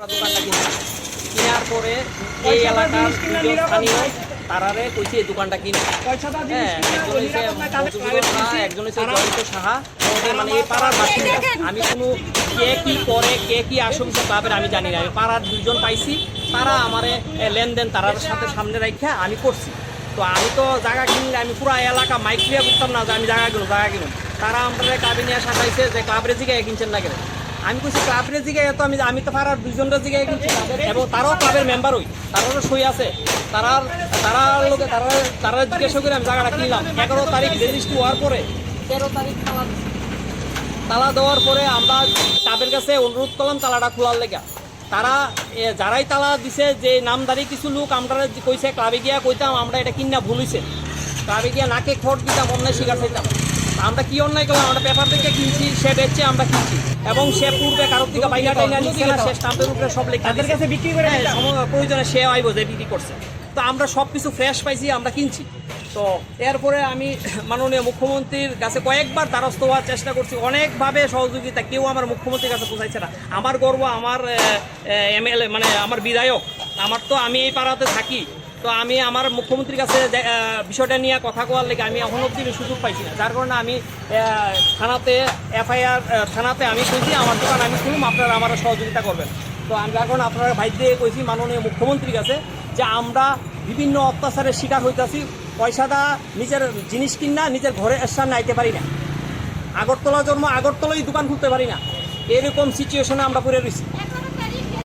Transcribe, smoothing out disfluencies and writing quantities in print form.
দোকানটা কেনার পরে এই এলাকার স্থানীয় তারারে কইছে এই দোকানটা কিনে একজন হচ্ছে জয়ন্ত সাহা মানে এই পাড়ার বাসিন্দা। আমি কোনো কে কি করে কে কি আশঙ্কা ক্লাবের আমি জানি না। আমি পাড়ার দুইজন পাইছি, তারা আমারে লেনদেন তারার সাথে সামনে রাখা আমি করছি। তো আমি তো জায়গা কিনলে আমি পুরো এলাকা মাইক ক্লিয়ার করতাম না যে আমি জায়গা কিনুন। তারা আমাদের ক্লাবে নিয়ে সাজাইছে যে ক্লাবের জিগায় কিনছেন না কেন। আমি কইছি ক্লাবের জিগায় তো আমি তো পাড়ার দুইজনের জিগায় কিনছি এবং তারাও ক্লাবের মেম্বার হই, তারারও সই আছে। তারা জিজ্ঞাসা করে আমি জায়গাটা কিনলাম। 11 তারিখ রেজিস্ট্রি হওয়ার পরে 13 তারিখ তালা দেওয়ার পরে আমরা ক্লাবের কাছে অনুরোধ করলাম তালাটা খোলার লেগা। তারা যারাই তালা দিছে যে নামদারি কিছু লোক আমরা কইছে ক্লাবে গিয়া কইতাম আমরা এটা কিনা ভুল হইছে, ক্লাবে গিয়া নাকে খড় দিতাম, অন্যায় স্বীকার চাইতাম। আমরা কি অন্যায় করলাম? আমরা পেপার থেকে কিনছি, সে বেচছে আমরা কিনছি এবং সে পূর্বে কারোর থেকে বাইনা টাইনা নিচ্ছে না, সে স্টাম্পের উপরে সব লেখা তাদের কাছে বিক্রি করে প্রয়োজনে সে আইব যে বিক্রি করছে। তো আমরা সব কিছু ফ্রেশ পাইছি, আমরা কিনছি। তো এরপরে আমি মাননীয় মুখ্যমন্ত্রীর কাছে কয়েকবার দ্বারস্থ হওয়ার চেষ্টা করছি, অনেকভাবে সহযোগিতা, কেউ আমার মুখ্যমন্ত্রীর কাছে পৌঁছাইছে না। আমার গর্ব আমার এমএলএ মানে আমার বিধায়ক, আমার তো আমি এই পাড়াতে থাকি। তো আমি আমার মুখ্যমন্ত্রীর কাছে বিষয়টা নিয়ে কথা কোয়ার লেগে আমি এখন অব্দি সুযোগ পাইছি না, যার কারণে আমি থানাতে এফআইআর থানাতে আমি কইছি আমার দোকান আমি খুলুম, আপনারা আমার সহযোগিতা করবেন। তো আমি এখন আপনারা ভাই দিয়ে কইছি মাননীয় মুখ্যমন্ত্রীর কাছে যে আমরা বিভিন্ন অত্যাচারের শিকার হইতেছি, পয়সাটা নিজের জিনিস কিনা নিজের ঘরে সামনে আইতে পারি না, আগরতলা জন্ম আগরতলাই দোকান খুলতে পারি না, এরকম সিচুয়েশনে আমরা পড়ে রয়েছি।